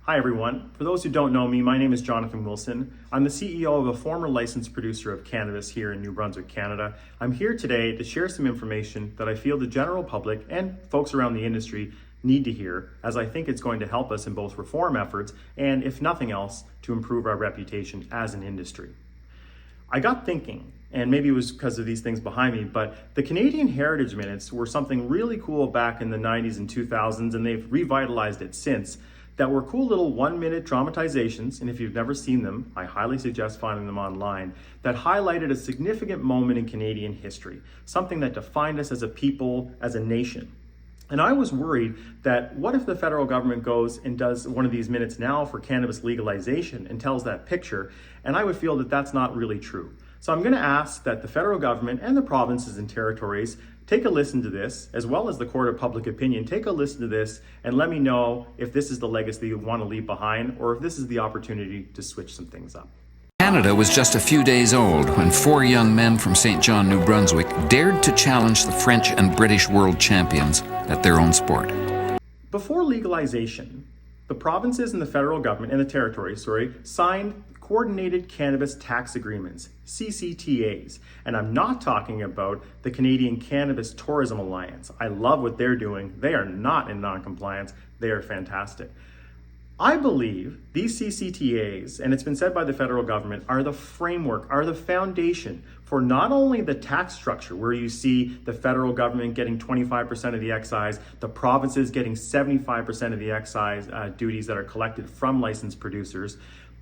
Hi everyone. For those who don't know me, my name is Jonathan Wilson. I'm the CEO of a former licensed producer of cannabis here in New Brunswick, Canada. I'm here today to share some information that I feel the general public and folks around the industry need to hear, as I think it's going to help us in both reform efforts and, if nothing else, to improve our reputation as an industry. I got thinking, and maybe it was because of these things behind me, but the Canadian Heritage Minutes were something really cool back in the 90s and 2000s, and they've revitalized it since. That were cool little 1-minute dramatizations, and if you've never seen them, I highly suggest finding them online, that highlighted a significant moment in Canadian history, something that defined us as a people, as a nation. And I was worried that what if the federal government goes and does one of these minutes now for cannabis legalization and tells that picture, and I would feel that that's not really true. So I'm going to ask that the federal government and the provinces and territories take a listen to this, as well as the court of public opinion. Take a listen to this and let me know if this is the legacy you want to leave behind or if this is the opportunity to switch some things up. Canada was just a few days old when 4 young men from St. John, New Brunswick dared to challenge the French and British world champions at their own sport. Before legalization, the provinces and the federal government and the territories, signed Coordinated Cannabis Tax Agreements, CCTAs. And I'm not talking about the Canadian Cannabis Tourism Alliance. I love what they're doing. They are not in non-compliance. They are fantastic. I believe these CCTAs, and it's been said by the federal government, are the framework, are the foundation for not only the tax structure, where you see the federal government getting 25% of the excise, the provinces getting 75% of the excise duties that are collected from licensed producers,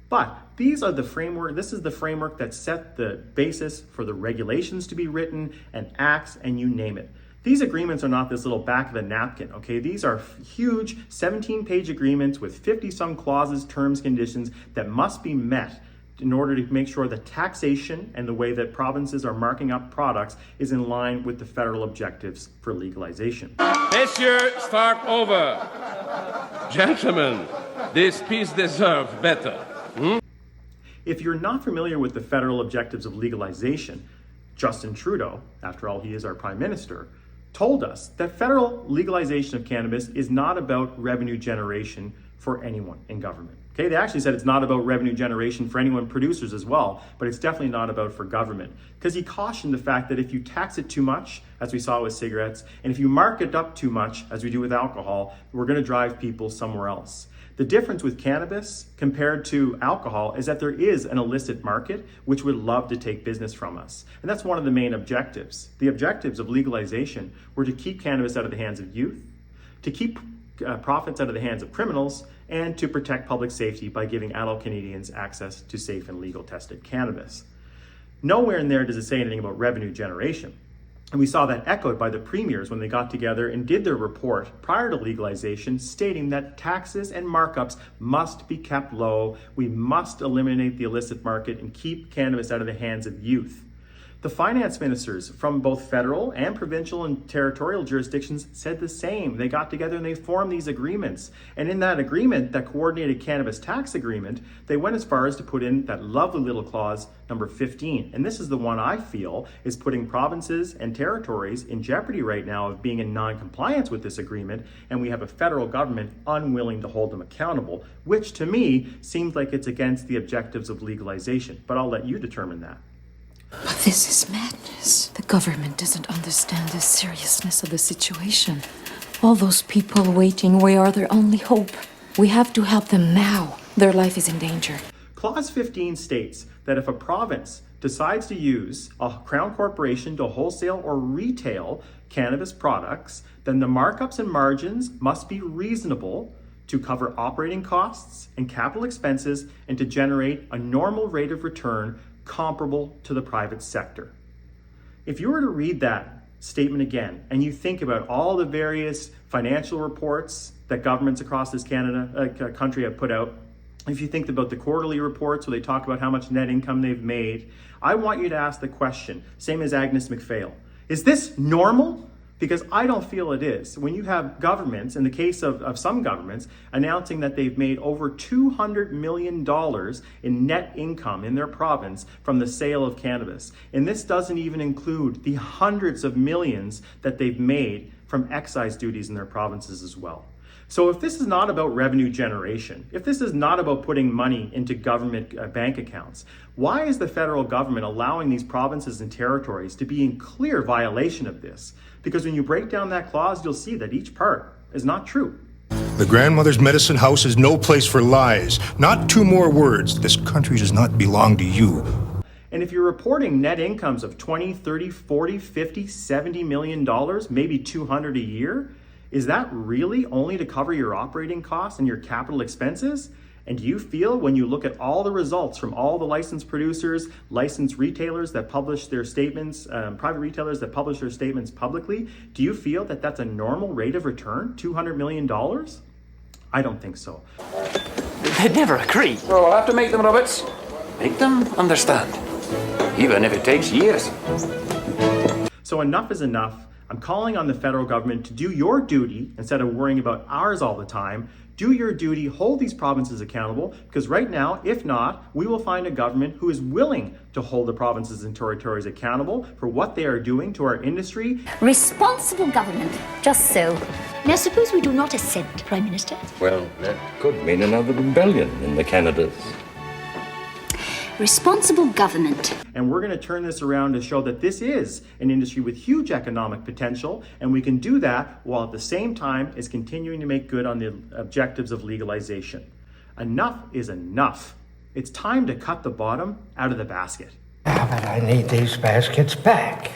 but these are the framework. This is the framework that set the basis for the regulations to be written and acts, and you name it. These agreements are not this little back of a napkin, okay? These are huge 17-page agreements with 50-some clauses, terms, conditions that must be met in order to make sure that taxation and the way that provinces are marking up products is in line with the federal objectives for legalization. Messieurs, start over. Gentlemen, this piece deserves better. If you're not familiar with the federal objectives of legalization, Justin Trudeau, after all he is our Prime Minister, told us that federal legalization of cannabis is not about revenue generation for anyone in government. Okay, they actually said it's not about revenue generation for anyone, producers as well, but it's definitely not about for government. Because he cautioned the fact that if you tax it too much, as we saw with cigarettes, and if you mark it up too much, as we do with alcohol, we're going to drive people somewhere else. The difference with cannabis compared to alcohol is that there is an illicit market which would love to take business from us. And that's one of the main objectives. The objectives of legalization were to keep cannabis out of the hands of youth, to keep profits out of the hands of criminals, and to protect public safety by giving adult Canadians access to safe and legal tested cannabis. Nowhere in there does it say anything about revenue generation. And we saw that echoed by the premiers when they got together and did their report prior to legalization, stating that taxes and markups must be kept low. We must eliminate the illicit market and keep cannabis out of the hands of youth. The finance ministers from both federal and provincial and territorial jurisdictions said the same. They got together and they formed these agreements. And in that agreement, that Coordinated Cannabis Tax Agreement, they went as far as to put in that lovely little clause, number 15. And this is the one I feel is putting provinces and territories in jeopardy right now of being in non-compliance with this agreement. And we have a federal government unwilling to hold them accountable, which to me seems like it's against the objectives of legalization. But I'll let you determine that. But this is madness. The government doesn't understand the seriousness of the situation. All those people waiting, we are their only hope. We have to help them now. Their life is in danger. Clause 15 states that if a province decides to use a crown corporation to wholesale or retail cannabis products, then the markups and margins must be reasonable to cover operating costs and capital expenses and to generate a normal rate of return comparable to the private sector. If you were to read that statement again and you think about all the various financial reports that governments across this country have put out, if you think about the quarterly reports where they talk about how much net income they've made, I want you to ask the question, same as Agnes McPhail, is this normal? Because I don't feel it is. When you have governments, in the case of some governments, announcing that they've made over $200 million in net income in their province from the sale of cannabis. And this doesn't even include the hundreds of millions that they've made from excise duties in their provinces as well. So if this is not about revenue generation, if this is not about putting money into government bank accounts, why is the federal government allowing these provinces and territories to be in clear violation of this? Because when you break down that clause, you'll see that each part is not true. The grandmother's medicine house is no place for lies. Not two more words. This country does not belong to you. And if you're reporting net incomes of 20, 30, 40, 50, 70 million dollars, maybe 200 a year, is that really only to cover your operating costs and your capital expenses? And do you feel, when you look at all the results from all the licensed producers, licensed retailers that publish their statements, private retailers that publish their statements publicly, do you feel that that's a normal rate of return, $200 million? I don't think so. They'd never agree. So I'll have to make them, Roberts. Make them understand, even if it takes years. So enough is enough. I'm calling on the federal government to do your duty instead of worrying about ours all the time. Do your duty, hold these provinces accountable, because right now, if not, we will find a government who is willing to hold the provinces and territories accountable for what they are doing to our industry. Responsible government, just so. Now suppose we do not assent, Prime Minister. Well, that could mean another rebellion in the Canadas. Responsible government. And we're going to turn this around to show that this is an industry with huge economic potential, and we can do that while at the same time is continuing to make good on the objectives of legalization. Enough is enough. It's time to cut the bottom out of the basket. But I need these baskets back.